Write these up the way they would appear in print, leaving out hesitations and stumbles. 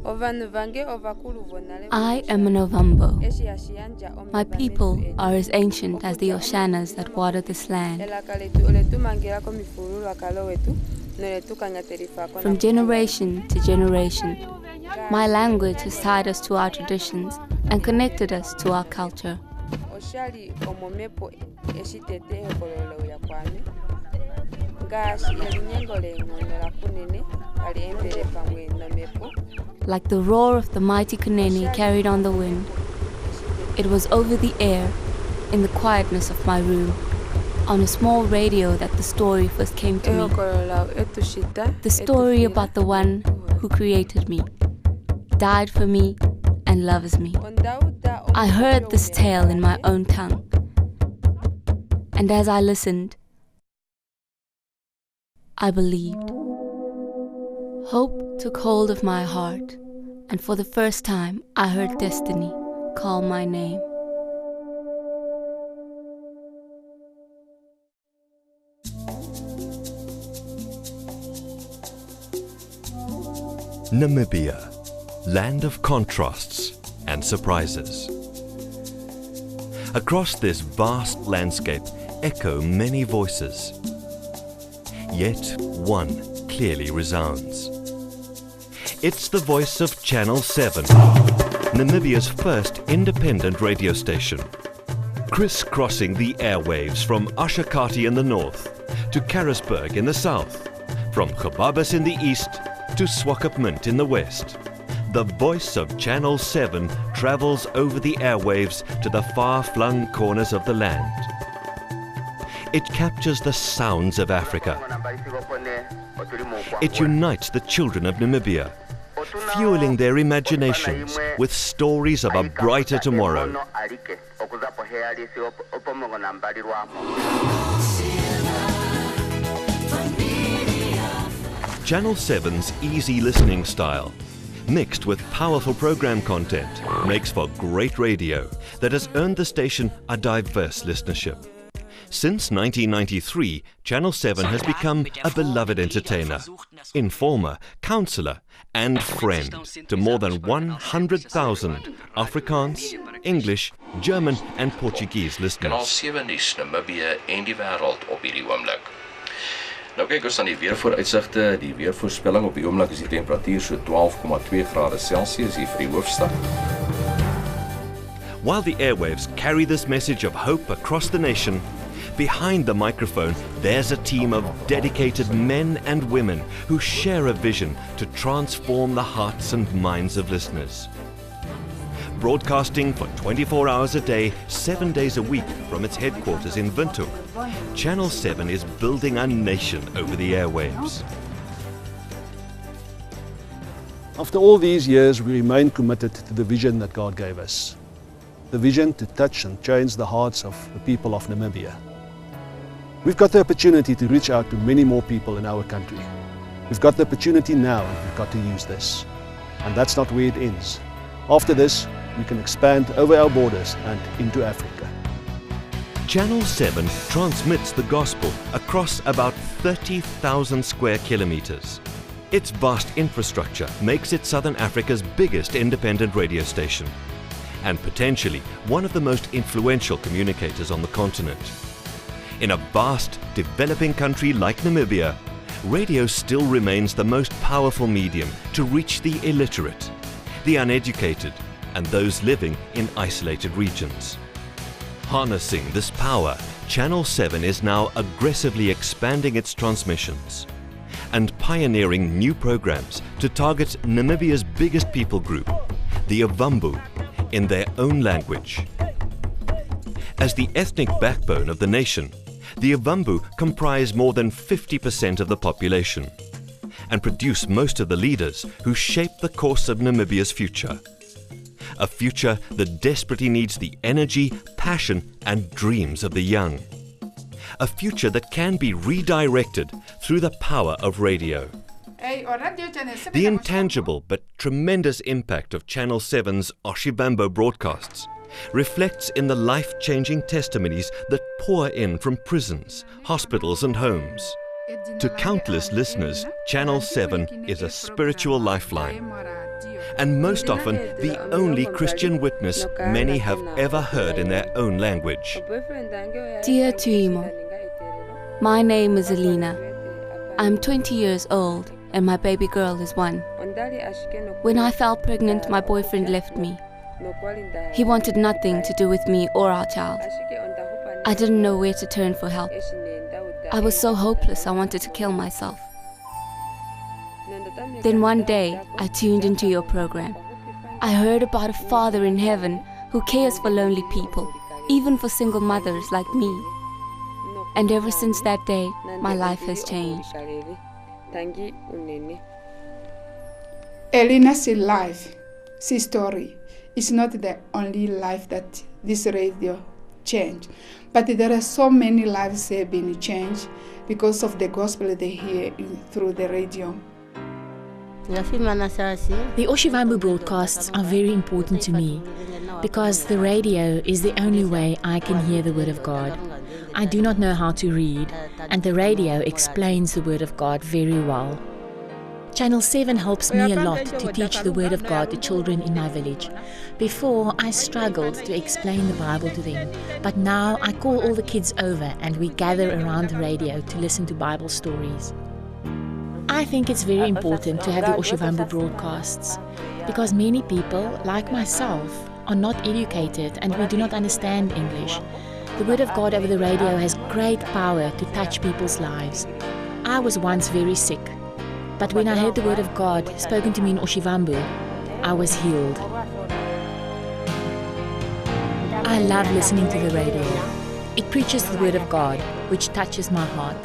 I am an Ovambo. My people are as ancient as the Oshanas that water this land. From generation to generation, my language has tied us to our traditions and connected us to our culture. Like the roar of the mighty Kunene carried on the wind, it was over the air, in the quietness of my room, on a small radio that the story first came to me. The story about the one who created me, died for me, and loves me. I heard this tale in my own tongue. And as I listened, I believed. Hope took hold of my heart, and for the first time I heard destiny call my name. Namibia, land of contrasts and surprises. Across this vast landscape echo many voices, yet one clearly resounds. It's the voice of Channel 7, Namibia's first independent radio station, crisscrossing the airwaves from Ashakati in the north to Karasburg in the south, from Gebabas in the east to Swakopmund in the west. The voice of Channel 7 travels over the airwaves to the far-flung corners of the land. It captures the sounds of Africa. It unites the children of Namibia, fueling their imaginations with stories of a brighter tomorrow. Channel 7's easy listening style, mixed with powerful program content, makes for great radio that has earned the station a diverse listenership. Since 1993, Channel 7 has become a beloved entertainer, informer, counsellor and friend to more than 100,000 Afrikaans, English, German and Portuguese listeners. Kanaal 7 nuus Namibië en die wêreld op hierdie oomblik. Nou kyk ons aan die weervooruitsigte. Die weervoorspelling op die oomblik is die temperatuur so 12,2 grade Celsius hier vir die hoofstad. While the airwaves carry this message of hope across the nation, behind the microphone there's a team of dedicated men and women who share a vision to transform the hearts and minds of listeners. Broadcasting for 24 hours a day, 7 days a week from its headquarters in Windhoek, Channel 7 is building a nation over the airwaves. After all these years, we remain committed to the vision that God gave us. The vision to touch and change the hearts of the people of Namibia. We've got the opportunity to reach out to many more people in our country. We've got the opportunity now, and we've got to use this. And that's not where it ends. After this, we can expand over our borders and into Africa. Channel 7 transmits the gospel across about 30,000 square kilometers. Its vast infrastructure makes it Southern Africa's biggest independent radio station, and potentially one of the most influential communicators on the continent. In a vast, developing country like Namibia, radio still remains the most powerful medium to reach the illiterate, the uneducated, and those living in isolated regions. Harnessing this power, Channel 7 is now aggressively expanding its transmissions and pioneering new programs to target Namibia's biggest people group, the Ovambo, in their own language. As the ethnic backbone of the nation, the Ovambo comprise more than 50% of the population and produce most of the leaders who shape the course of Namibia's future. A future that desperately needs the energy, passion and dreams of the young. A future that can be redirected through the power of radio. The intangible but tremendous impact of Channel 7's Oshibambo broadcasts reflects in the life-changing testimonies that pour in from prisons, hospitals and homes. To countless listeners, Channel 7 is a spiritual lifeline. and most often the only Christian witness many have ever heard in their own language. Dear Tuimo, my name is Alina. I'm 20 years old and my baby girl is 1. When I fell pregnant, my boyfriend left me. He wanted nothing to do with me or our child. I didn't know where to turn for help. I was so hopeless I wanted to kill myself. Then one day, I tuned into your program. I heard about a Father in heaven who cares for lonely people, even for single mothers like me. And ever since that day, my life has changed. Elina's life, her story, is not the only life that this radio changed. But there are so many lives that have been changed because of the gospel they hear through the radio. The Oshiwambu broadcasts are very important to me because the radio is the only way I can hear the Word of God. I do not know how to read, and the radio explains the Word of God very well. Channel 7 helps me a lot to teach the Word of God to children in my village. Before, I struggled to explain the Bible to them, but now I call all the kids over and we gather around the radio to listen to Bible stories. I think it's very important to have the Oshiwambu broadcasts because many people, like myself, are not educated and we do not understand English. The Word of God over the radio has great power to touch people's lives. I was once very sick, but when I heard the Word of God spoken to me in Oshiwambu, I was healed. I love listening to the radio. It preaches the Word of God, which touches my heart.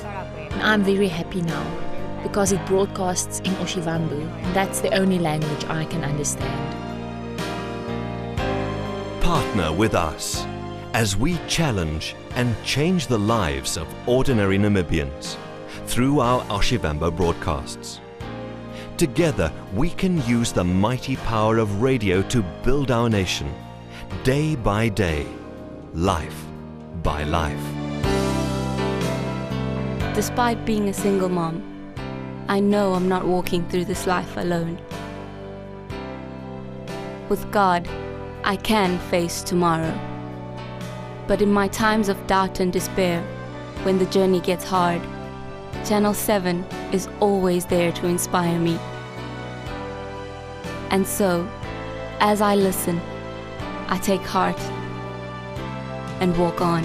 And I'm very happy now because it broadcasts in Oshiwambu, and that's the only language I can understand. Partner with us as we challenge and change the lives of ordinary Namibians through our Oshiwambu broadcasts. Together, we can use the mighty power of radio to build our nation, day by day, life by life. Despite being a single mom, I know I'm not walking through this life alone. With God, I can face tomorrow. But in my times of doubt and despair, when the journey gets hard, Channel 7 is always there to inspire me. And so, as I listen, I take heart and walk on.